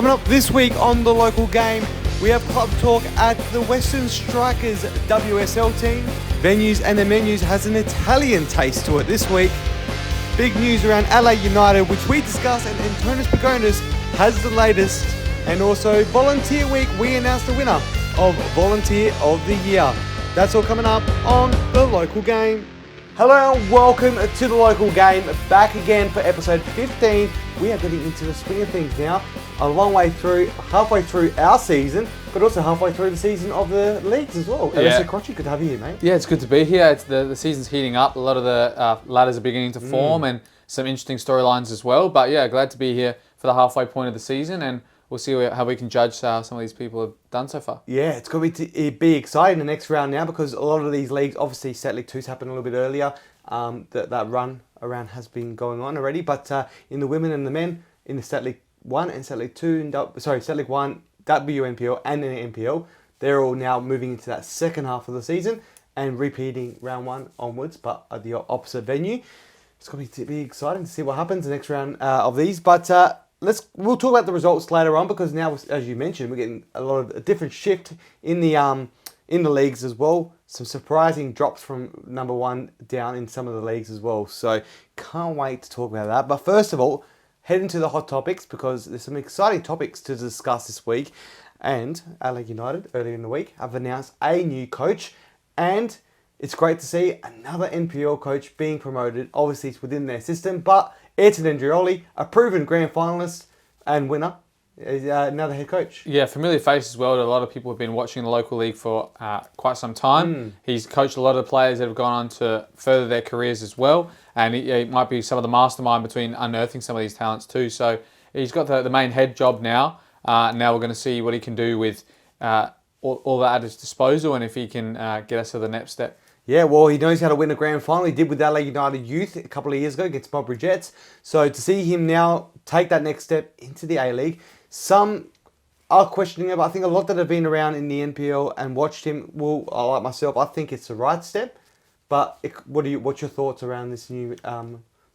Coming up this week on the local game, we have club talk at the Western Strikers WSL team. Venues and their menus has an Italian taste to it this week. Big news around Adelaide United, which we discuss, and Antonis Pagonis has the latest. And also Volunteer Week, we announced the winner of Volunteer of the Year. That's all coming up on the local game. Hello and welcome to the local game. Back again for episode 15. We are getting into the swing of things now. A long way through, halfway through our season, but also halfway through the season of the leagues as well. Alessio Carrocci, good to have you here, mate. Yeah, it's good to be here. It's the season's heating up. A lot of the ladders are beginning to form and some interesting storylines as well. But yeah, glad to be here for the halfway point of the season, and we'll see how we can judge how some of these people have done so far. Yeah, it's going to be exciting the next round now, because a lot of these leagues, obviously State League 2's happened a little bit earlier. That run around has been going on already, but in the women and the men in the State League 1 and State League 2, State League 1, WNPL and then NPL, they're all now moving into that second half of the season and repeating round 1 onwards, but at the opposite venue. It's going to be exciting to see what happens the next round of these, but we'll talk about the results later on, because now, as you mentioned, we're getting a lot of a different shift in the leagues as well. Some surprising drops from number 1 down in some of the leagues as well. So can't wait to talk about that. But first of all, head into the hot topics, because there's some exciting topics to discuss this week. And Adelaide United, earlier in the week, have announced a new coach. And it's great to see another NPL coach being promoted. Obviously, it's within their system. But Ayrton Andrioli, a proven grand finalist and winner, is another head coach. Yeah, familiar face as well. A lot of people have been watching the local league for quite some time. He's coached a lot of the players that have gone on to further their careers as well. And he might be some of the mastermind between unearthing some of these talents too. So he's got the main head job now. Now we're going to see what he can do with all that at his disposal, and if he can get us to the next step. Yeah, well, he knows how to win a grand final. He did with Adelaide United Youth a couple of years ago against Mulberry Jets. So to see him now take that next step into the A-League, some are questioning it, but I think a lot that have been around in the NPL and watched him, like myself, I think it's the right step. But what's your thoughts around this new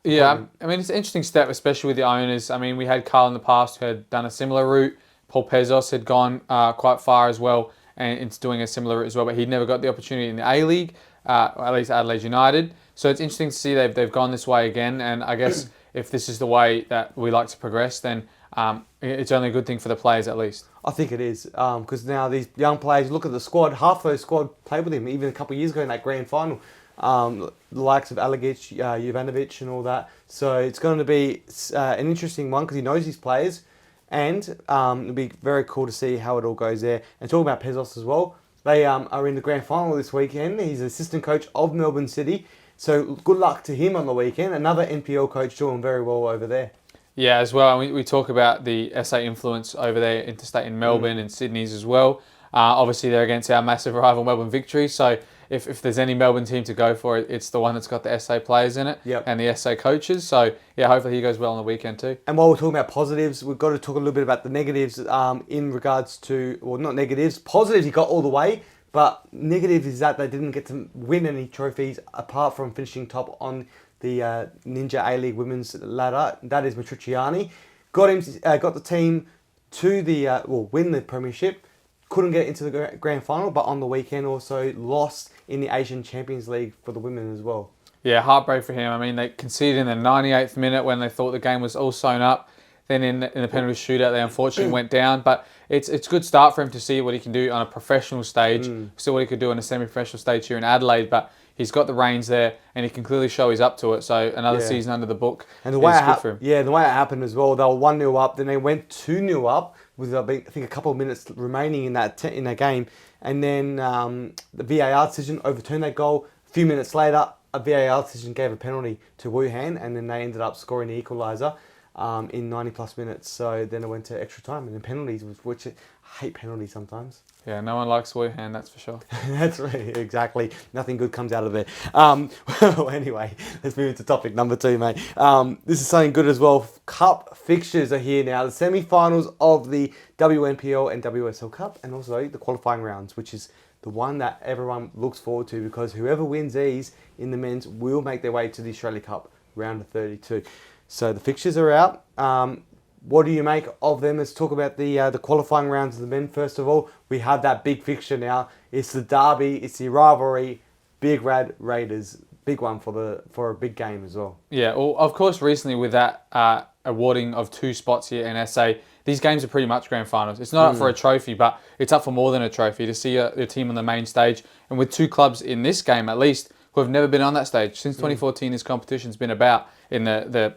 Yeah, I mean, it's an interesting step, especially with the owners. I mean, we had Carl in the past who had done a similar route. Paul Pezos had gone quite far as well, and it's doing a similar route as well, but he'd never got the opportunity in the A-League, or at least Adelaide United. So it's interesting to see they've gone this way again, and I guess if this is the way that we like to progress, then it's only a good thing for the players at least. I think it is, because now these young players, look at the squad, half those squad played with him, even a couple of years ago in that grand final. The likes of Alagic, Jovanovic and all that. So it's going to be an interesting one, because he knows his players, and it'll be very cool to see how it all goes there. And talking about Pezos as well, they are in the grand final this weekend. He's assistant coach of Melbourne City, so good luck to him on the weekend. Another NPL coach doing very well over there. Yeah, as well. We talk about the SA influence over there, interstate in Melbourne and Sydney's as well. Obviously, they're against our massive rival Melbourne Victory. So if there's any Melbourne team to go for, it's the one that's got the SA players in it and the SA coaches. So yeah, hopefully he goes well on the weekend too. And while we're talking about positives, we've got to talk a little bit about the negatives in regards to, well, not negatives, positives he got all the way. But negative is that they didn't get to win any trophies apart from finishing top on the Ninja A-League Women's ladder. That is Matriciani. Got the team to the win the premiership. Couldn't get into the grand final, but on the weekend also lost in the Asian Champions League for the women as well. Yeah, heartbreak for him. I mean, they conceded in the 98th minute when they thought the game was all sewn up. Then in the penalty shootout, they unfortunately went down. But it's a good start for him to see what he can do on a professional stage. See what he could do on a semi-professional stage here in Adelaide. But he's got the reins there, and he can clearly show he's up to it. So another season under the book is good for him. Yeah, the way it happened as well, they were 1-0 up, then they went 2-0 up with I think a couple of minutes remaining in that game, and then the VAR decision overturned that goal. A few minutes later, a VAR decision gave a penalty to Wuhan, and then they ended up scoring the equaliser in 90 plus minutes. So then it went to extra time, and then penalties, which I hate penalties sometimes. Yeah, no one likes Wuhan, that's for sure. That's right, exactly. Nothing good comes out of it. Well, anyway, let's move into topic number 2, mate. This is something good as well. Cup fixtures are here now. The semi-finals of the WNPL and WSL Cup, and also the qualifying rounds, which is the one that everyone looks forward to, because whoever wins these in the men's will make their way to the Australia Cup round of 32. So the fixtures are out. What do you make of them? Let's talk about the qualifying rounds of the men. First of all, we have that big fixture now. It's the derby. It's the rivalry. Big Red Raiders. Big one for a big game as well. Yeah, well, of course, recently with that awarding of 2 spots here in SA, these games are pretty much grand finals. It's not up for a trophy, but it's up for more than a trophy to see your team on the main stage. And with 2 clubs in this game, at least, who have never been on that stage since 2014, this competition's been about in the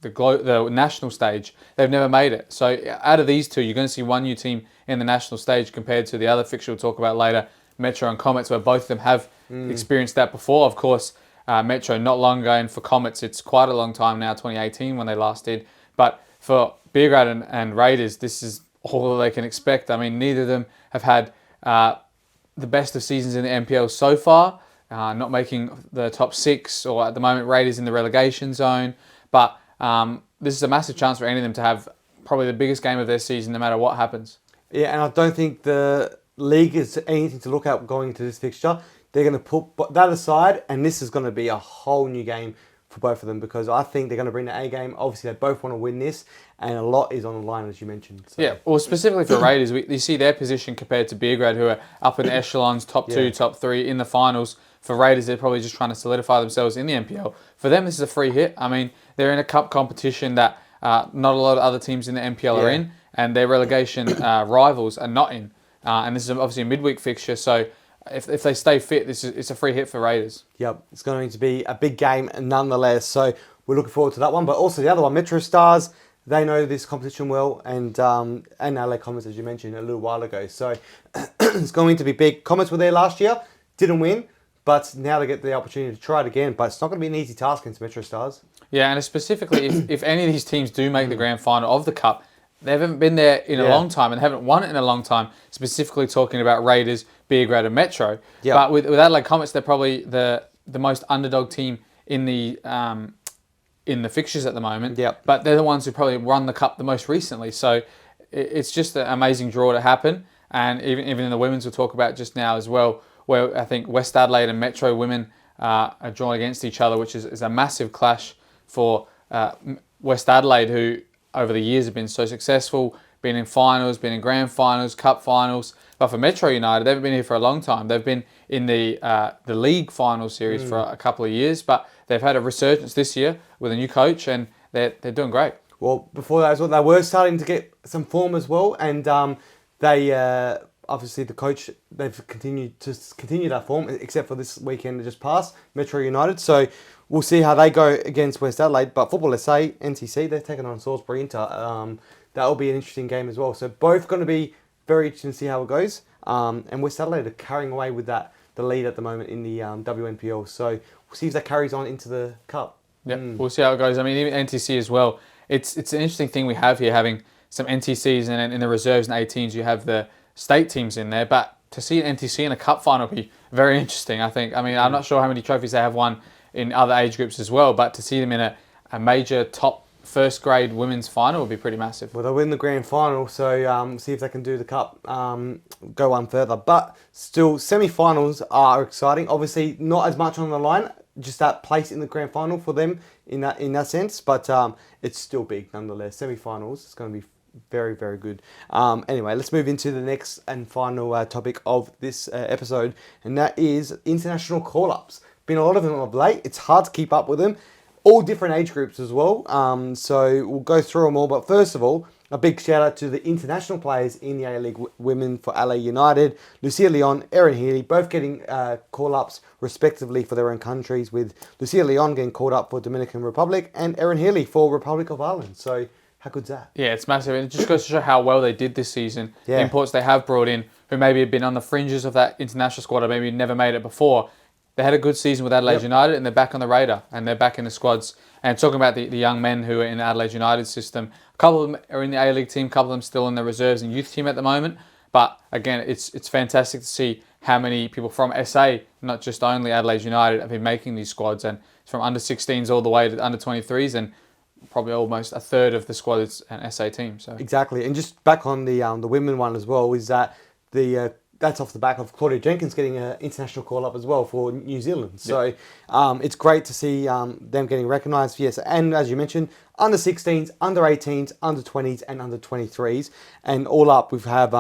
national stage. They've never made it. So out of these 2, you're going to see one new team in the national stage compared to the other fixture we'll talk about later, Metro and Comets, where both of them have experienced that before. Of course, Metro not long ago, and for Comets, it's quite a long time now, 2018 when they last did. But for Beergrad and Raiders, this is all they can expect. I mean, neither of them have had the best of seasons in the NPL so far, not making the top 6, or at the moment, Raiders in the relegation zone. But this is a massive chance for any of them to have probably the biggest game of their season, no matter what happens. Yeah, and I don't think the league is anything to look at going into this fixture. They're going to put that aside, and this is going to be a whole new game for both of them, because I think they're going to bring the A game. Obviously, they both want to win this, and a lot is on the line, as you mentioned. So. Yeah, well, specifically for Raiders, you see their position compared to Beergrad, who are up in the echelons, top 2, top 3 in the finals. For Raiders, they're probably just trying to solidify themselves in the NPL. For them, this is a free hit. I mean, they're in a cup competition that not a lot of other teams in the NPL are in, and their relegation rivals are not in. And this is obviously a midweek fixture, so if they stay fit, it's a free hit for Raiders. Yep, it's going to be a big game nonetheless. So we're looking forward to that one. But also the other one, Metro Stars, they know this competition well, and LA Comets, as you mentioned a little while ago. So it's going to be big. Comets were there last year, didn't win, but now they get the opportunity to try it again. But it's not going to be an easy task against Metro Stars. Yeah, and specifically, if any of these teams do make the grand final of the Cup, they haven't been there in a long time and haven't won it in a long time, specifically talking about Raiders, Beergrad and Metro. Yep. But with Adelaide Comets, they're probably the most underdog team in the fixtures at the moment. Yep. But they're the ones who probably won the Cup the most recently. So it's just an amazing draw to happen. And even in the women's we'll talk about just now as well, where I think West Adelaide and Metro women are drawn against each other, which is a massive clash for West Adelaide, who over the years have been so successful, been in finals, been in grand finals, cup finals. But for Metro United, they've been here for a long time. They've been in the league final series for a couple of years, but they've had a resurgence this year with a new coach, and they're doing great. Well, before that as well, they were starting to get some form as well, and they obviously the coach, they've continued that form, except for this weekend that just passed, Metro United. So we'll see how they go against West Adelaide. But Football SA, NTC, they're taking on Salisbury Inter. That will be an interesting game as well. So both going to be very interesting to see how it goes. And West Adelaide are carrying away with the lead at the moment in the WNPL. So we'll see if that carries on into the Cup. Yeah, We'll see how it goes. I mean, even NTC as well. It's an interesting thing we have here, having some NTCs, and in the reserves and 18s you have the state teams in there. But to see an NTC in a Cup final would be very interesting, I think. I mean, I'm not sure how many trophies they have won in other age groups as well, but to see them in a major top first grade women's final would be pretty massive. Well, they'll win the grand final, so see if they can do the Cup, go one further. But still, semi-finals are exciting. Obviously, not as much on the line, just that place in the grand final for them in that sense. But it's still big nonetheless. Semi-finals, it's going to be very, very good. Anyway, let's move into the next and final topic of this episode, and that is international call-ups. Been a lot of them of late. It's hard to keep up with them. All different age groups as well. So we'll go through them all. But first of all, a big shout out to the international players in the A-League women for Adelaide United. Lucia Leon, Erin Healy, both getting call-ups respectively for their own countries, with Lucia Leon getting called up for Dominican Republic and Erin Healy for Republic of Ireland. So how good's that? Yeah, it's massive. And it just goes to show how well they did this season. Yeah. The imports they have brought in, who maybe have been on the fringes of that international squad or maybe never made it before. They had a good season with Adelaide United, and they're back on the radar, and they're back in the squads. And talking about the young men who are in the Adelaide United system, a couple of them are in the A-League team, a couple of them still in the reserves and youth team at the moment. But again, it's fantastic to see how many people from SA, not just only Adelaide United, have been making these squads. And it's from under 16s all the way to under 23s, and probably almost a third of the squad is an SA team. So exactly. And just back on the women one as well, is that the that's off the back of Claudia Jenkins getting an international call-up as well for New Zealand. So it's great to see them getting recognised. Yes, and as you mentioned, under 16s, under 18s, under 20s and under 23s. And all up, we have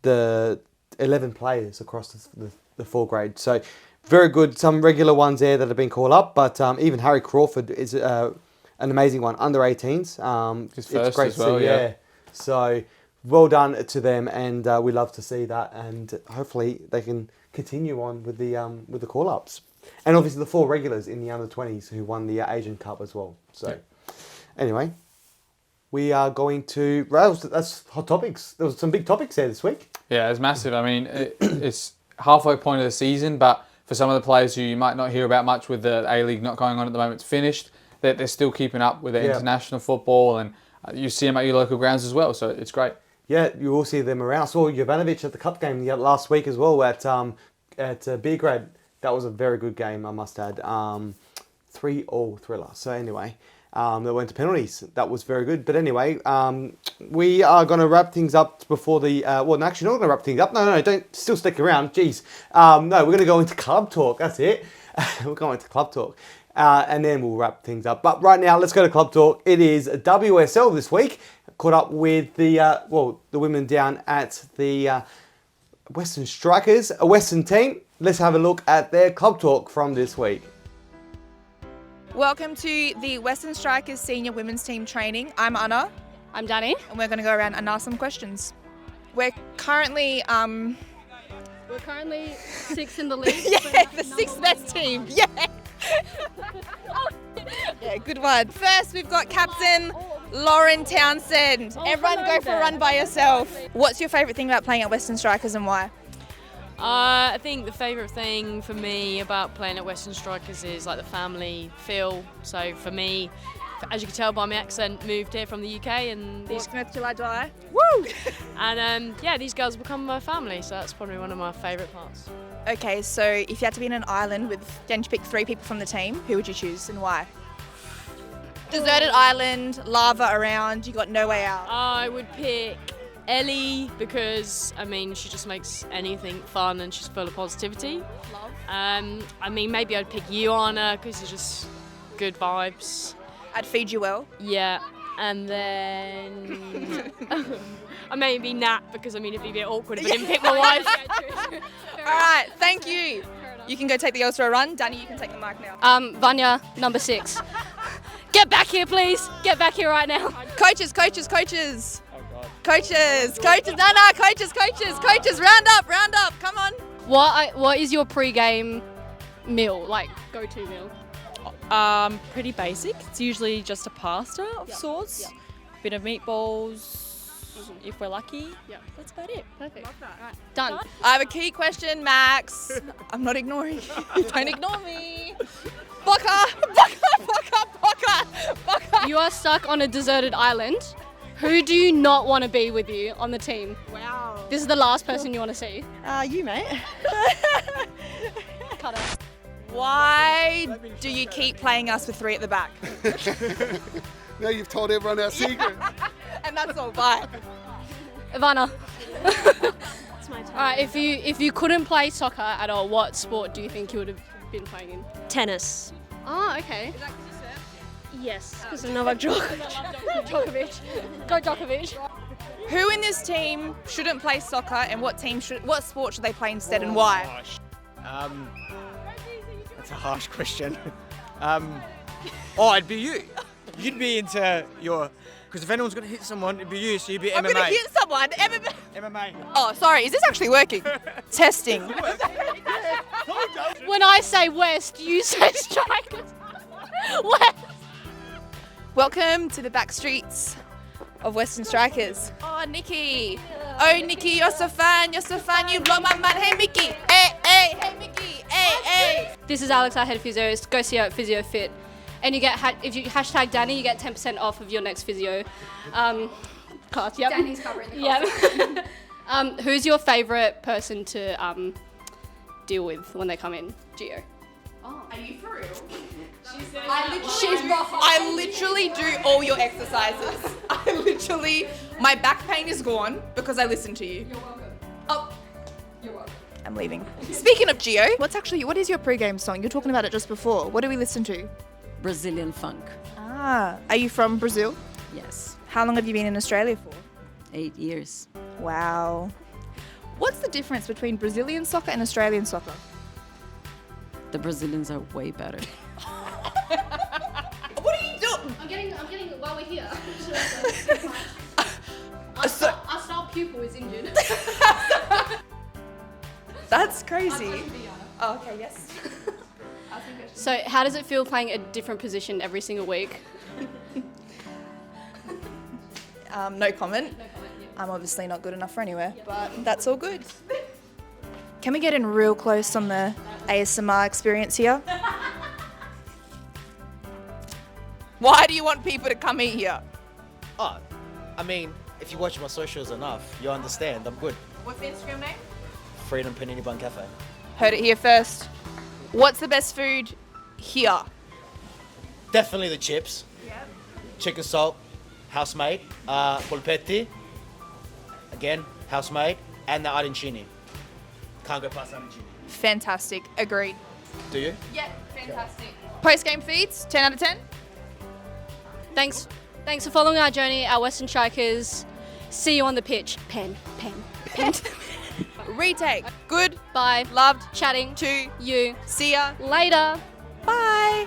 the 11 players across the 4 grade. So very good. Some regular ones there that have been called up, but even Harry Crawford is an amazing one, under 18s. His first it's great as well, to see, yeah. So well done to them, and we love to see that, and hopefully they can continue on with the call-ups. And obviously the 4 regulars in the under 20s who won the Asian Cup as well. So anyway, we are going to... That's hot topics. There was some big topics there this week. Yeah, it's massive. I mean, it's halfway point of the season, but for some of the players who you might not hear about much with the A-League not going on at the moment, it's finished, they're still keeping up with their international football, and you see them at your local grounds as well, so it's great. Yeah, you will see them around. I saw Jovanovic at the Cup game last week as well at Belgrade. That was a very good game, I must add. 3-3 thriller. So anyway, they went to penalties. That was very good. But anyway, we are going to wrap things up before the... well, actually, not going to wrap things up. No, don't still stick around. Jeez. No, we're going to go into club talk. That's it. We're going into club talk. And then we'll wrap things up. But right now, let's go to club talk. It is WSL this week. Caught up with the women down at the Western Strikers, a Western team. Let's have a look at their club talk from this week. Welcome to the Western Strikers Senior Women's Team Training. I'm Ana. I'm Dani. And we're going to go around and ask some questions. We're currently... We're currently 6th in the league. Yeah, the 6th best team. Yeah. Yeah, good one. First, we've got Captain Lauren Townsend. Everyone go for a run by yourself. What's your favourite thing about playing at Western Strikers and why? I think the favourite thing for me about playing at Western Strikers is like the family feel. So for me, as you can tell by my accent, moved here from the UK and these July. Woo! And yeah, these girls become my family, so that's probably one of my favourite parts. Okay, so if you had to be in an island with, then you pick 3 people from the team, who would you choose and why? Deserted island, lava around, you got no way out. I would pick Ellie because, I mean, she just makes anything fun and she's full of positivity. Love. I mean, maybe I'd pick you, Anna, because you're just good vibes. I'd feed you well. Yeah, and then I maybe Nat because, I mean, it'd be a bit awkward if I didn't pick my wife. All right, thank you. You can go take the girls for a run. Dani, you can take the mic now. Vanya, number 6. Get back here, please. Get back here right now. Coaches. Coaches, Anna, coaches, round up, come on. What is your pre-game meal, like go-to meal? Pretty basic. It's usually just a pasta of sorts. Yep. Bit of meatballs, if we're lucky. Yep. That's about it. Perfect. Right. Done. I have a key question, Max. I'm not ignoring you. Don't ignore me. Boca. You are stuck on a deserted island. Who do you not want to be with you on the team? Wow. This is the last person you want to see. You, mate. Cut it. Why do you keep playing us with 3 at the back? Now you've told everyone our secret. And that's all, bye. Ivana. It's my time. All right, if you couldn't play soccer at all, what sport do you think you would have been playing in? Tennis. Oh, okay. Is that because you surf? Yes, because of Novak Djokovic. Go Djokovic. Who in this team shouldn't play soccer and what sport should they play instead and why? That's a harsh question. It'd be you. You'd be into your... Because if anyone's going to hit someone, it'd be you, so you'd be MMA. I'm going to hit someone. MMA. Oh, sorry, is this actually working? Testing. When I say West, you say Strikers. West. Welcome to the back streets of Western Strikers. Oh, Nikki. Oh, Nikki, you're so fun, you blow my mind. Hey, Mickey. Hey, Mickey. Hey. This is Alex, our head physio. Go see her at Physio Fit. And you get, if you hashtag Dani, you get 10% off of your next physio class. Yep. Dani's covering the cost. Yep. Who's your favourite person to deal with when they come in? Gio. Oh, are you for real? I literally do all your exercises. My back pain is gone because I listen to you. You're welcome. Oh, I'm leaving. Speaking of Geo, what is your pre-game song? You're talking about it just before. What do we listen to? Brazilian funk. Ah, are you from Brazil? Yes. How long have you been in Australia for? 8 years. Wow. What's the difference between Brazilian soccer and Australian soccer? The Brazilians are way better. What are you doing? I'm getting while we're here. Our star pupil is injured. That's crazy. Oh, okay, yes. So how does it feel playing a different position every single week? No comment. I'm obviously not good enough for anywhere, but that's all good. Can we get in real close on the ASMR experience here? Why do you want people to come eat here? Oh, I mean, if you watch my socials enough, you understand. I'm good. What's the Instagram name? Freedom Panini Bun Cafe. Heard it here first. What's the best food here? Definitely the chips. Yep. Chicken salt, house-made. Polpetti, again, house-made. And the arancini. Can't go past arancini. Fantastic. Agreed. Do you? Yeah, fantastic. Post-game feeds, 10 out of 10? Thanks for following our journey, our Western Strikers. See you on the pitch. Pen. Retake. Good. Bye. Loved. Chatting To you. see ya. Later. Bye.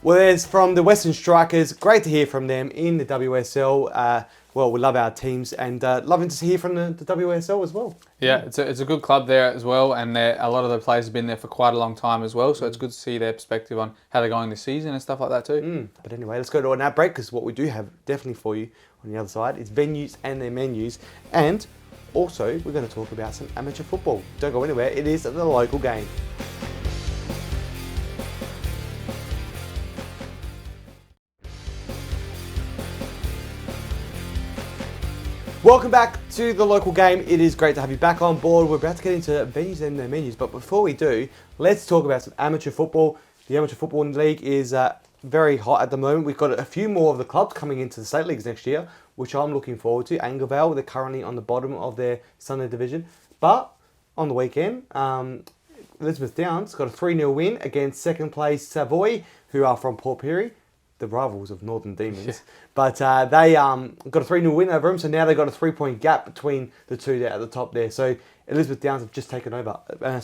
Well, there's from the Western Strikers. Great to hear from them in the WSL. Well, we love our teams and loving to hear from the WSL as well. Yeah, it's a good club there as well, and a lot of the players have been there for quite a long time as well, so it's good to see their perspective on how they're going this season and stuff like that too. But anyway, let's go to an ad break, because what we do have definitely for you on the other side is venues and their menus, and also we're going to talk about some amateur football. Don't go anywhere, it is the local game. Welcome back to the local game. It is great to have you back on board. We're about to get into venues and their menus, but before we do, let's talk about some amateur football. The amateur football league is very hot at the moment. We've got a few more of the clubs coming into the state leagues next year, which I'm looking forward to. Angervale, they're currently on the bottom of their Sunday division, but on the weekend, Elizabeth Downs got a 3-0 win against second place Savoy, who are from Port Pirie, the rivals of Northern Demons. Yeah. But they got a 3-0 win over them, so now they've got a 3-point gap between the two there at the top there. So Elizabeth Downs have just taken over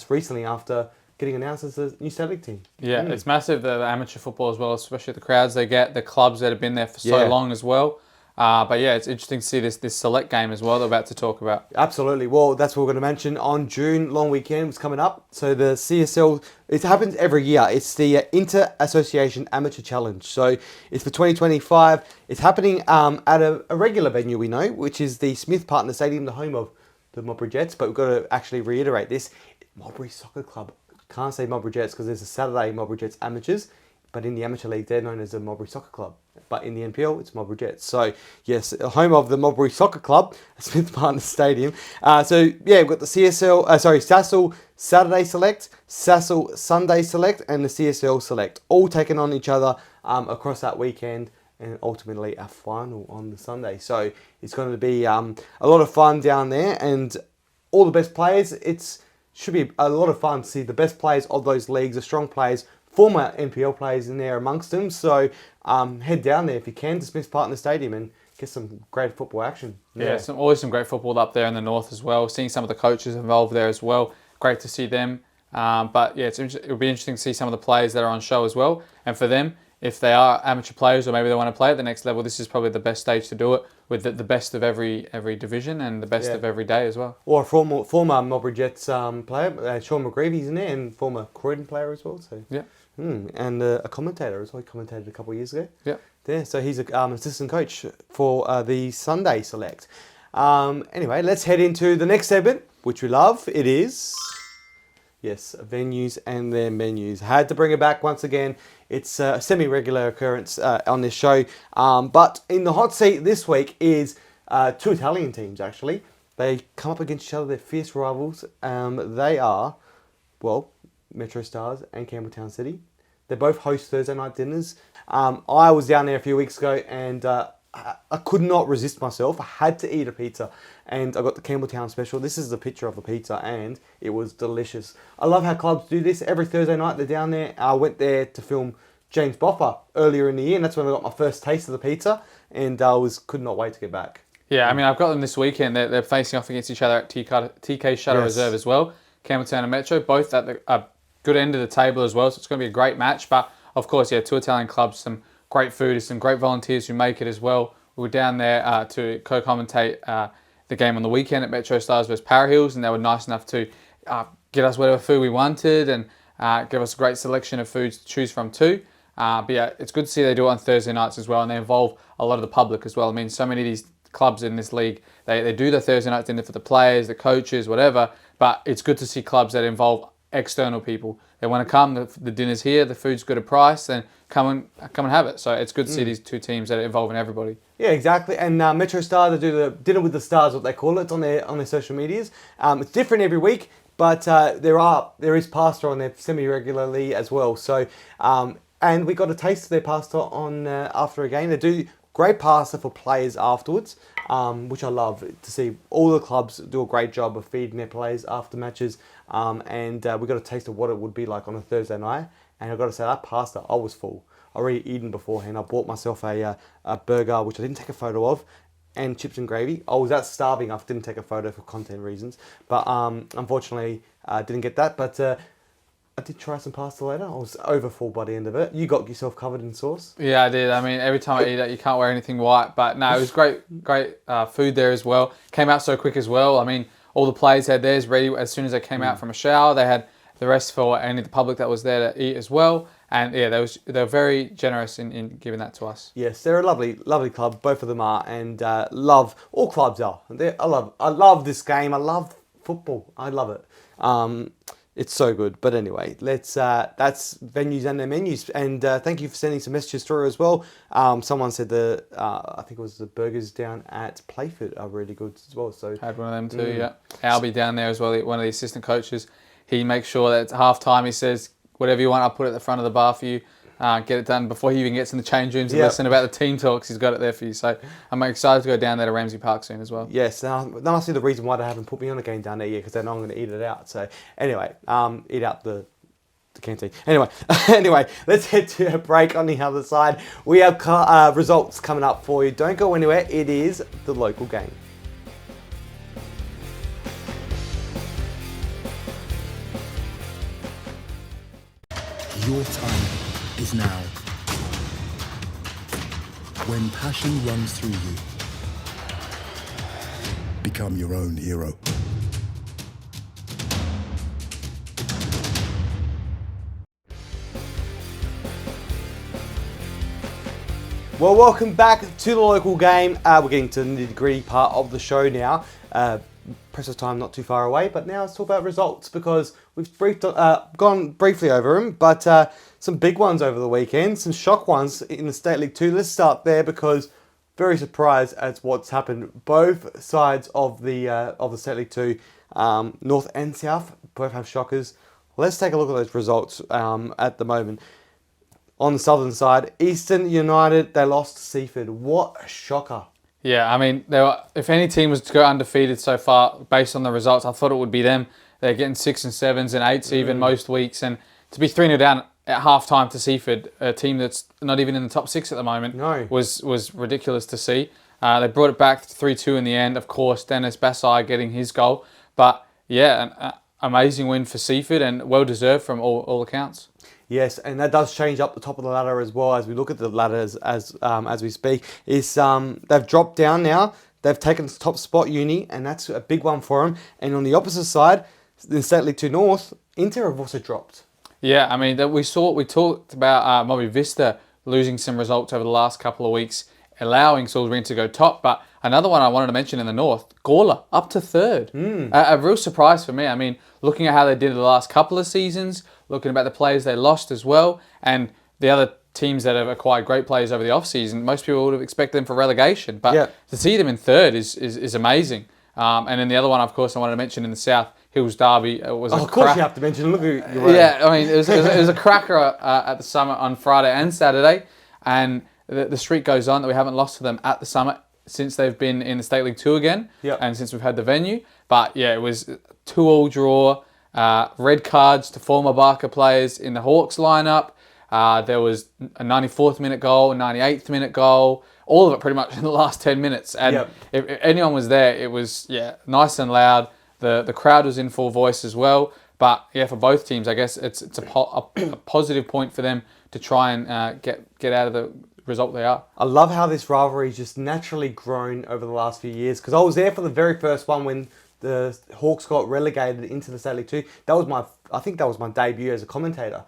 recently after getting announced as the new state league team. Yeah, it's massive, the amateur football as well, especially the crowds they get, the clubs that have been there for so long as well. But yeah, it's interesting to see this select game as well that we're about to talk about. Absolutely. Well, that's what we're going to mention. On June, long weekend was coming up. So the CSL, it happens every year. It's the Inter-Association Amateur Challenge. So it's for 2025. It's happening at a regular venue we know, which is the Smith Partner Stadium, the home of the Modbury Jets. But we've got to actually reiterate this. Modbury Soccer Club. Can't say Modbury Jets because there's a Saturday Modbury Jets Amateurs. But in the amateur league, they're known as the Modbury Soccer Club. But in the NPL, it's Modbury Jets. So, yes, home of the Modbury Soccer Club, Smith Partner Stadium. So, yeah, we've got the SASL Saturday Select, SASL Sunday Select, and the CSL Select, all taking on each other across that weekend, and ultimately a final on the Sunday. So, it's going to be a lot of fun down there, and all the best players. It should be a lot of fun to see the best players of those leagues, the strong players, former NPL players in there amongst them. So head down there if you can to Smith Partner Stadium and get some great football action. Yeah, always some great football up there in the north as well. Seeing some of the coaches involved there as well. Great to see them. But yeah, it'll be interesting to see some of the players that are on show as well. And for them, if they are amateur players or maybe they want to play at the next level, this is probably the best stage to do it with the best of every division and the best of every day as well. Or a former Modbury Jets player, Sean McGreevy's in there, and former Croydon player as well. So yeah. And a commentator as well. He commentated a couple of years ago. Yeah. There, so he's an assistant coach for the Sunday Select. Anyway, let's head into the next segment, which we love. It is, yes, venues and their menus. Had to bring it back once again. It's a semi-regular occurrence on this show. But in the hot seat this week is two Italian teams, actually. They come up against each other. They're fierce rivals. They are, well, Metro Stars and Campbelltown City. They both host Thursday night dinners. I was down there a few weeks ago and I could not resist myself. I had to eat a pizza, and I got the Campbelltown special. This is the picture of the pizza, and it was delicious. I love how clubs do this. Every Thursday night they're down there. I went there to film James Boffa earlier in the year, and that's when I got my first taste of the pizza, and I could not wait to get back. Yeah, I mean, I've got them this weekend. They're facing off against each other at TK Shuttle Reserve as well. Campbelltown and Metro, both at the good end of the table as well, so it's going to be a great match. But of course, two Italian clubs, some great food, some great volunteers who make it as well. We were down there to co-commentate the game on the weekend at Metro Stars versus Para Hills, and they were nice enough to get us whatever food we wanted and give us a great selection of foods to choose from too. But yeah, it's good to see they do it on Thursday nights as well, and they involve a lot of the public as well. I mean, so many of these clubs in this league, they do the Thursday night dinner for the players, the coaches, whatever, but it's good to see clubs that involve external people. They want to come, the dinner's here, the food's good at price, then come and have it. So it's good to see these two teams that are involving everybody. Yeah, exactly. And Metro Star, they do the Dinner with the Stars, what they call it. It's on their social medias. It's different every week, but there is pasta on there semi-regularly as well. So and we got a taste of their pasta on after a game. They do great pasta for players afterwards, which I love to see. All the clubs do a great job of feeding their players after matches, and we got a taste of what it would be like on a Thursday night. And I've got to say, that pasta, I was full. I already eaten beforehand. I bought myself a burger, which I didn't take a photo of, and chips and gravy. I was that starving, I didn't take a photo for content reasons. But unfortunately, I didn't get that. But I did try some pasta later. I was over full by the end of it. You got yourself covered in sauce. Yeah, I did. I mean, every time I eat that, you can't wear anything white. But no, it was great food there as well. Came out so quick as well. I mean, all the players had theirs ready as soon as they came out from a shower. They had the rest for any of the public that was there to eat as well. And yeah, they were very generous in giving that to us. Yes, they're a lovely club. Both of them are, and all clubs are. I love this game. I love football. I love it. It's so good. But anyway, that's venues and their menus. And thank you for sending some messages through as well. Someone said I think it was the burgers down at Playford are really good as well. So had one of them too. Yeah, Albie down there as well. One of the assistant coaches. He makes sure that at half time he says, whatever you want, I'll put it at the front of the bar for you. Get it done before he even gets in the change rooms and listen about the team talks. He's got it there for you. So I'm excited to go down there to Ramsey Park soon as well. Yes, that must be the reason why they haven't put me on a game down there yet, because they know I'm going to eat it out. So anyway, eat out the canteen. Anyway, let's head to a break on the other side. We have results coming up for you. Don't go anywhere. It is the local game. Your time is now. When passion runs through you, become your own hero. Well, welcome back to the local game. We're getting to the nitty-gritty part of the show now. Precious time not too far away, but now let's talk about results, because we've gone briefly over them, but some big ones over the weekend, some shock ones in the State League 2. Let's start there, because very surprised at what's happened. Both sides of the State League 2, North and South, both have shockers. Let's take a look at those results at the moment. On the southern side, Eastern United, they lost to Seaford. What a shocker. Yeah, I mean, if any team was to go undefeated so far, based on the results, I thought it would be them. They're getting 6s and 7s and 8s even most weeks. And to be 3-0 down at half-time to Seaford, a team that's not even in the top 6 at the moment, was ridiculous to see. They brought it back 3-2 in the end. Of course, Dennis Bassai getting his goal. But yeah, an amazing win for Seaford, and well-deserved from all accounts. Yes, and that does change up the top of the ladder as well as we look at the ladders as we speak. They've dropped down now. They've taken the top spot, Uni, and that's a big one for them. And on the opposite side, in State League 2 North, Inter have also dropped. Yeah, I mean, we talked about Moby Vista losing some results over the last couple of weeks, allowing Salisbury to go top. But another one I wanted to mention in the North, Gawler, up to 3rd. A real surprise for me. I mean, looking at how they did the last couple of seasons, looking about the players they lost as well, and the other teams that have acquired great players over the off-season, most people would have expected them for relegation. But to see them in 3rd is amazing. And then the other one, of course, I wanted to mention in the South, Hills Derby. Was of course you have to mention. Look at I mean, it was a cracker at the Summit on Friday and Saturday. And the streak goes on that we haven't lost to them at the Summit since they've been in the State League 2 again, and since we've had the venue. But yeah, it was 2-2 draw, red cards to former Barker players in the Hawks lineup. There was a 94th minute goal, a 98th minute goal, all of it pretty much in the last 10 minutes. And if anyone was there, it was nice and loud. The crowd was in full voice as well. But yeah, for both teams, I guess it's a positive point for them to try and get out of the result they are. I love how this rivalry just naturally grown over the last few years, because I was there for the very first one when the Hawks got relegated into the State League 2. I think that was my debut as a commentator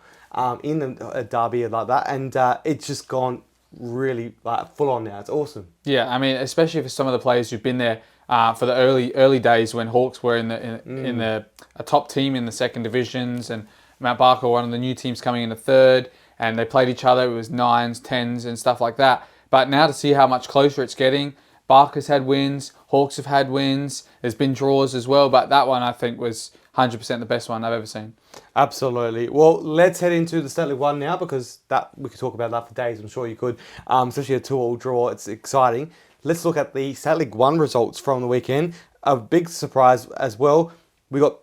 in a derby like that, and it's just gone really full on now. It's awesome. Yeah, I mean, especially for some of the players who've been there for the early days when Hawks were in a top team in the second divisions, and Matt Barker, one of the new teams coming in the third, and they played each other. It was 9s, 10s, and stuff like that. But now to see how much closer it's getting, Barker's had wins, Hawks have had wins. There's been draws as well, but that one I think was 100% the best one I've ever seen. Absolutely. Well, let's head into the State League 1 now, because we could talk about that for days. I'm sure you could, especially a 2-2 draw. It's exciting. Let's look at the State League 1 results from the weekend. A big surprise as well. We got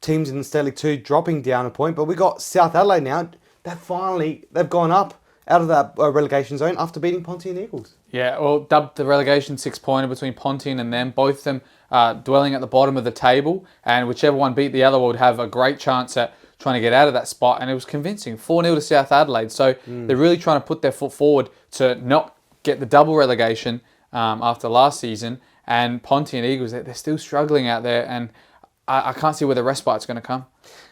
teams in the State League 2 dropping down a point, but we got South Adelaide now. They've gone up out of that relegation zone after beating Pontian Eagles. Yeah, well, dubbed the relegation 6-pointer between Pontian and them. Both of them dwelling at the bottom of the table, and whichever one beat the other would have a great chance at trying to get out of that spot, and it was convincing. 4-0 to South Adelaide. So they're really trying to put their foot forward to not get the double relegation after last season. And Pontian Eagles, they're still struggling out there, and I can't see where the respite's going to come.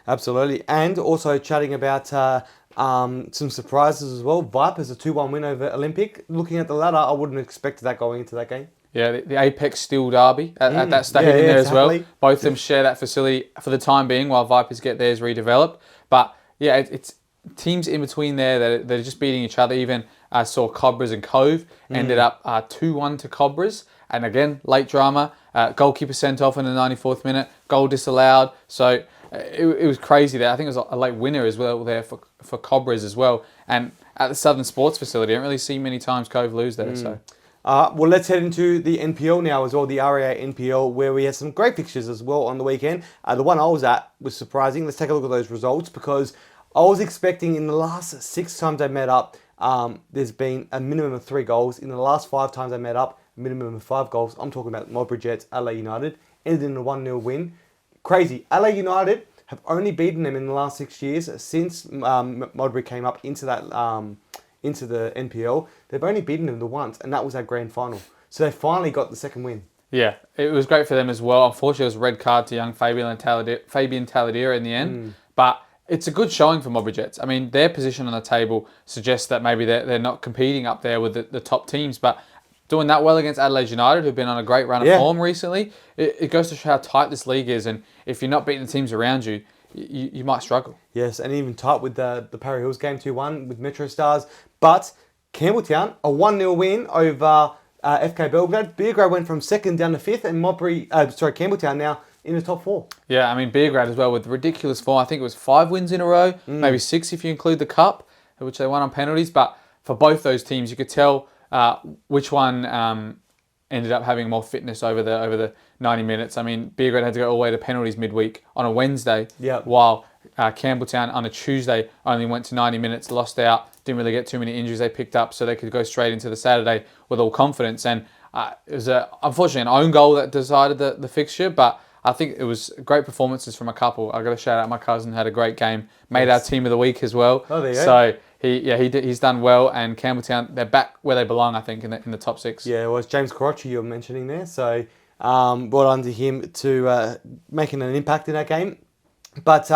Absolutely. And also chatting about some surprises as well. Vipers, a 2-1 win over Olympic. Looking at the ladder, I wouldn't have expected that going into that game. Yeah, the Apex Steel Derby at that stadium there as well. Both of them share that facility for the time being while Vipers get theirs redeveloped. But yeah, it's teams in between there that are just beating each other. Even I saw Cobras and Cove ended up 2-1 to Cobras. And again, late drama. Goalkeeper sent off in the 94th minute. Goal disallowed. So it was crazy there. I think it was a late winner as well there for Cobras as well. And at the Southern Sports Facility, I don't really see many times Cove lose there. So. Well, let's head into the NPL now as well, the RAA NPL, where we had some great fixtures as well on the weekend. The one I was at was surprising. Let's take a look at those results, because I was expecting in the last 6 times they met up, there's been a minimum of 3 goals. In the last 5 times they met up, a minimum of 5 goals. I'm talking about Modbury Jets, Adelaide United, ended in a 1-0 win. Crazy. Adelaide United have only beaten them in the last 6 years since Modbury came up into that into the NPL. They've only beaten them the once, and that was our grand final. So they finally got the second win. Yeah, it was great for them as well. Unfortunately, it was a red card to young Fabian Taladera in the end. But it's a good showing for Modbury Jets. I mean, their position on the table suggests that maybe they're not competing up there with the top teams, but doing that well against Adelaide United, who've been on a great run of form recently, it goes to show how tight this league is. And if you're not beating the teams around you, you might struggle. Yes, and even tight with the Parry Hills game 2-1 with Metro Stars. But Campbelltown, a 1-0 win over FK Belgrade. Belgrade went from 2nd down to 5th, and Campbelltown now in the top 4. Yeah, I mean, Belgrade as well with ridiculous form. I think it was 5 wins in a row, maybe 6 if you include the Cup, which they won on penalties. But for both those teams, you could tell which one ended up having more fitness over the 90 minutes. I mean, Belgrade had to go all the way to penalties midweek on a Wednesday, while Campbelltown on a Tuesday only went to 90 minutes, lost out, didn't really get too many injuries they picked up, so they could go straight into the Saturday with all confidence. And it was unfortunately an own goal that decided the fixture, but I think it was great performances from a couple. I got to shout out my cousin, had a great game, made our team of the week as well. Oh, there you go. So he's done well, and Campbelltown, they're back where they belong, I think, in the top 6. Yeah, it was James Carrocci you were mentioning there, so well done to him to making an impact in that game. But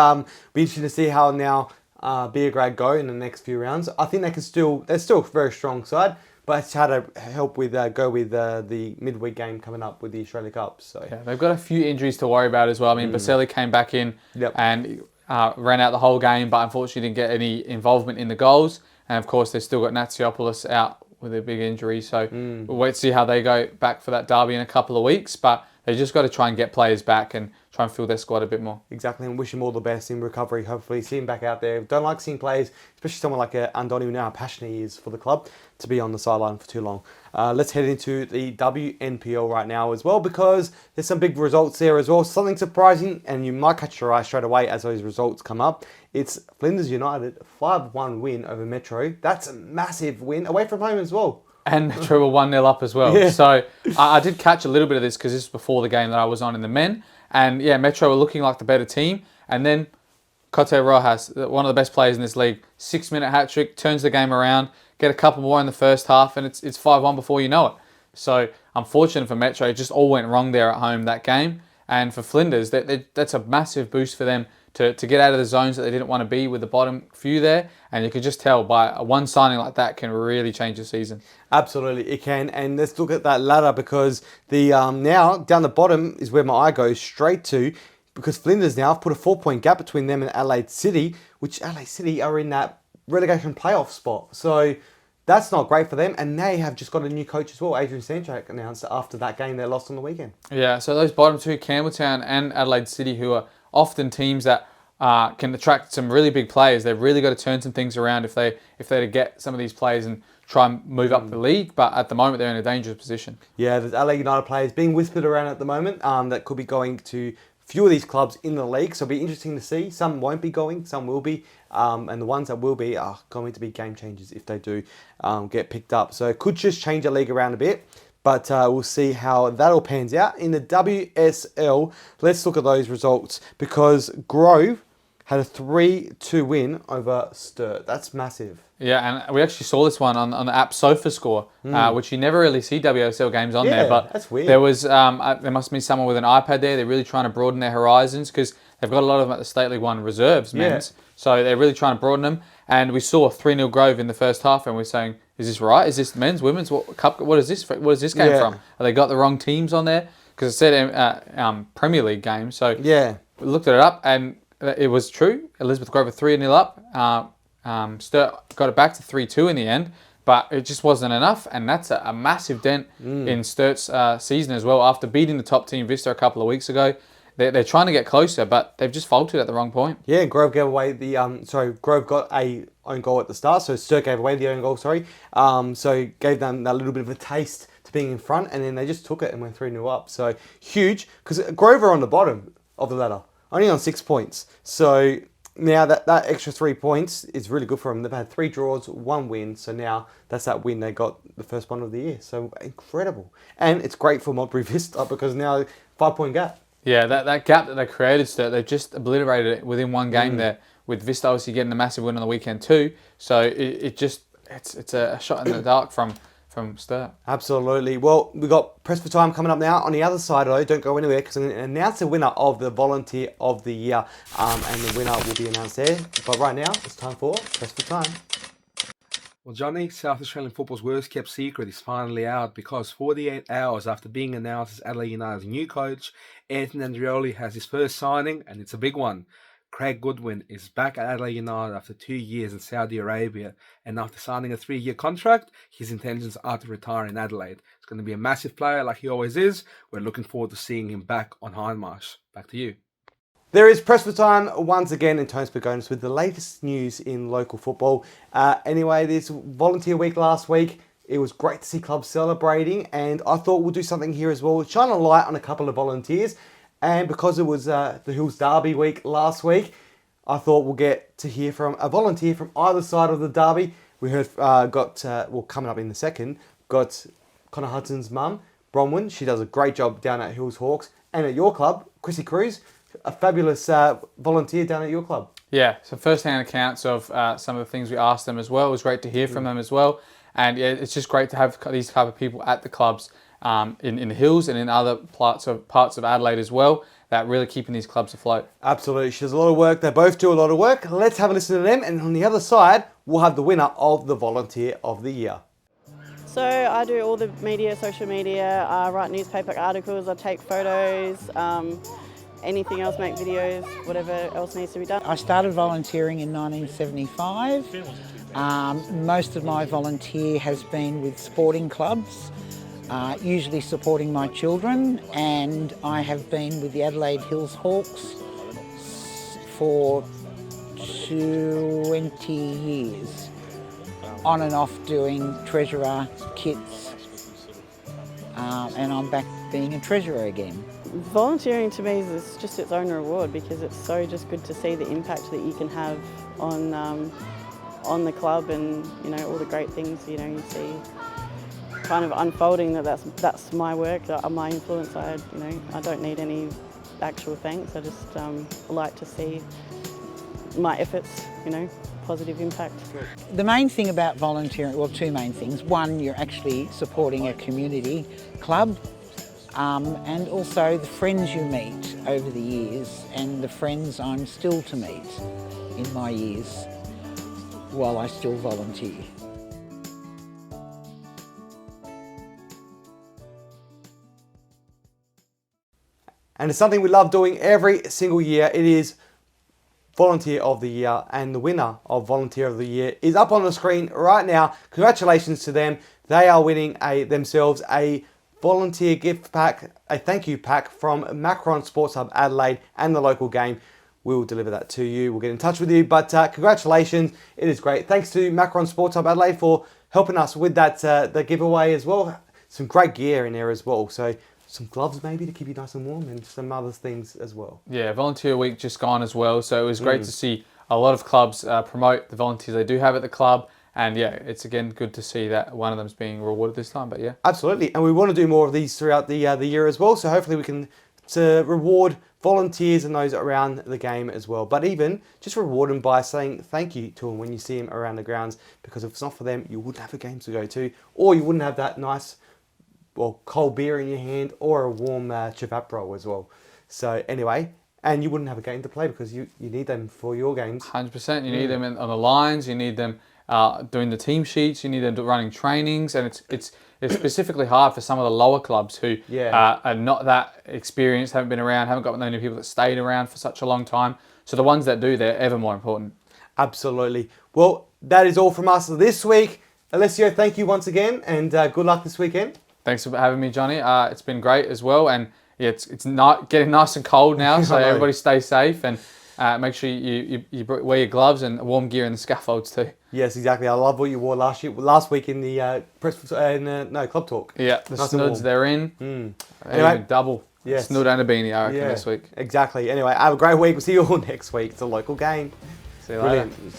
be interesting to see how now Belgrade go in the next few rounds. I think they're still a very strong side, but it's had to help with go with the midweek game coming up with the Australia Cup. So yeah, they've got a few injuries to worry about as well. I mean, Baselli came back in and ran out the whole game, but unfortunately didn't get any involvement in the goals. And of course, they've still got Natsiopoulos out with a big injury. So we'll wait to see how they go back for that derby in a couple of weeks. But they just got to try and get players back and try and fill their squad a bit more. Exactly, and wish him all the best in recovery. Hopefully, see him back out there. Don't like seeing players, especially someone like Ana and Danica, who know how passionate he is for the club, to be on the sideline for too long. Let's head into the WNPL right now as well, because there's some big results there as well. Something surprising, and you might catch your eye straight away as those results come up. It's Flinders United 5-1 win over Metro. That's a massive win away from home as well. And Metro were 1-0 up as well. Yeah. So I did catch a little bit of this because this was before the game that I was on in the men. And yeah, Metro were looking like the better team. And then Cote Rojas, one of the best players in this league, 6-minute hat trick, turns the game around, get a couple more in the first half, and it's 5-1 before you know it. So unfortunate for Metro, it just all went wrong there at home that game. And for Flinders, that's a massive boost for them to get out of the zones that they didn't want to be with the bottom few there. And you could just tell by one signing like that can really change the season. Absolutely, it can. And let's look at that ladder, because the now down the bottom is where my eye goes straight to, because Flinders now have put a 4-point gap between them and Adelaide City, which Adelaide City are in that relegation playoff spot. So that's not great for them. And they have just got a new coach as well. Adrian Sanchak announced after that game they lost on the weekend. Yeah, so those bottom two, Campbelltown and Adelaide City, who are often teams that can attract some really big players, they've really got to turn some things around if they're to get some of these players and try and move up the league. But at the moment, they're in a dangerous position. Yeah, there's Adelaide United players being whispered around at the moment that could be going to a few of these clubs in the league. So it'll be interesting to see. Some won't be going, some will be. And the ones that will be are going to be game changers if they do get picked up. So it could just change the league around a bit. But we'll see how that all pans out. In the WSL, let's look at those results, because Grove had a 3-2 win over Sturt. That's massive. Yeah, and we actually saw this one on the app SofaScore, which you never really see WSL games on there. But that's weird. There was there must be someone with an iPad there. They're really trying to broaden their horizons, because they've got a lot of them at the State League 1 reserves, men's. So they're really trying to broaden them. And we saw 3-0 Grove in the first half, and we're saying, is this right? Is this men's, women's? What is this? What is this game from? Have they got the wrong teams on there? Because it said Premier League game. So we looked it up, and it was true. Elizabeth Grove 3-0 up. Sturt got it back to 3-2 in the end, but it just wasn't enough, and that's a massive dent in Sturt's season as well. After beating the top team Vista a couple of weeks ago, they're trying to get closer, but they've just faltered at the wrong point. Yeah, Grove gave away Grove got a own goal at the start, so Sturt gave away the own goal. So gave them that little bit of a taste to being in front, and then they just took it and went 3-0 up. So huge, because Grove are on the bottom of the ladder, only on 6 points. So now that extra 3 points is really good for them. They've had 3 draws, 1 win. So now that's that win. They got the first one of the year. So incredible. And it's great for Modbury Vista, because now 5-point gap. Yeah, that gap that they created, they've just obliterated it within one game there, with Vista obviously getting a massive win on the weekend too. So it's a shot in the dark from Sturt. Absolutely. Well, we've got Press for Time coming up now. On the other side, though, don't go anywhere, because I'm going to announce the winner of the Volunteer of the Year. And the winner will be announced there. But right now, it's time for Press for Time. Well, Johnny, South Australian football's worst kept secret is finally out, because 48 hours after being announced as Adelaide United's new coach, Anthony Andrioli has his first signing, and it's a big one. Craig Goodwin is back at Adelaide United after 2 years in Saudi Arabia, and after signing a 3-year contract, his intentions are to retire in Adelaide. It's going to be a massive player like he always is. We're looking forward to seeing him back on Hindmarsh. Back to you. There is Press for Time once again in Tones Pagonis with the latest news in local football. Anyway, this volunteer week last week, it was great to see clubs celebrating, and I thought we'll do something here as well, shine a light on a couple of volunteers. And because it was the Hills Derby week last week, I thought we'll get to hear from a volunteer from either side of the derby. We heard, coming up in the second, got Connor Hudson's mum, Bronwyn. She does a great job down at Hills Hawks. And at your club, Chrissy Cruz, a fabulous volunteer down at your club. Yeah, so first-hand accounts of some of the things we asked them as well. It was great to hear from them as well. And yeah, it's just great to have these type of people at the clubs in the Hills and in other parts of Adelaide as well, that really keeping these clubs afloat. Absolutely. She does a lot of work. They both do a lot of work. Let's have a listen to them. And on the other side, we'll have the winner of the Volunteer of the Year. So I do all the media, social media, I write newspaper articles, I take photos, anything else, make videos, whatever else needs to be done. I started volunteering in 1975. Most of my volunteer has been with sporting clubs. usually supporting my children, and I have been with the Adelaide Hills Hawks for 20 years, on and off doing treasurer kits, and I'm back being a treasurer again. Volunteering to me is just its own reward, because it's so just good to see the impact that you can have on the club, and all the great things you see kind of unfolding. That's my work, my influence. I don't need any actual thanks. I just like to see my efforts, positive impact. The main thing about volunteering, well, two main things. One, you're actually supporting a community club, and also the friends you meet over the years, and the friends I'm still to meet in my years while I still volunteer. And it's something we love doing every single year. It is Volunteer of the Year, and the winner of Volunteer of the Year is up on the screen right now. Congratulations to them. They are winning themselves a volunteer gift pack, a thank you pack from Macron Sports Hub Adelaide and the local game. We will deliver that to you. We'll get in touch with you, but congratulations. It is great. Thanks to Macron Sports Hub Adelaide for helping us with that the giveaway as well. Some great gear in there as well. So some gloves maybe to keep you nice and warm, and some other things as well. Yeah, Volunteer Week just gone as well, so it was great to see a lot of clubs promote the volunteers they do have at the club, and yeah, it's again good to see that one of them's being rewarded this time, but yeah. Absolutely, and we want to do more of these throughout the year as well, so hopefully we can reward volunteers and those around the game as well, but even just reward them by saying thank you to them when you see them around the grounds, because if it's not for them, you wouldn't have a game to go to, or you wouldn't have that nice cold beer in your hand, or a warm chivap roll as well. So anyway, and you wouldn't have a game to play because you need them for your games. 100%. You need them on the lines. You need them doing the team sheets. You need them running trainings, and it's specifically hard for some of the lower clubs who are not that experienced, haven't been around, haven't got many people that stayed around for such a long time. So the ones that do, they're ever more important. Absolutely. Well, that is all from us this week. Alessio, thank you once again, and good luck this weekend. Thanks for having me, Johnny. It's been great as well, and yeah, it's not getting nice and cold now, so everybody stay safe, and make sure you wear your gloves and warm gear in the scaffolds too. Yes, exactly. I love what you wore last week in the club talk. Yeah, the nice snoods they're in. Anyway, double. Yes. Snood and a beanie, I reckon, this week. Exactly. Anyway, have a great week. We'll see you all next week. It's a local game. See you later. Brilliant.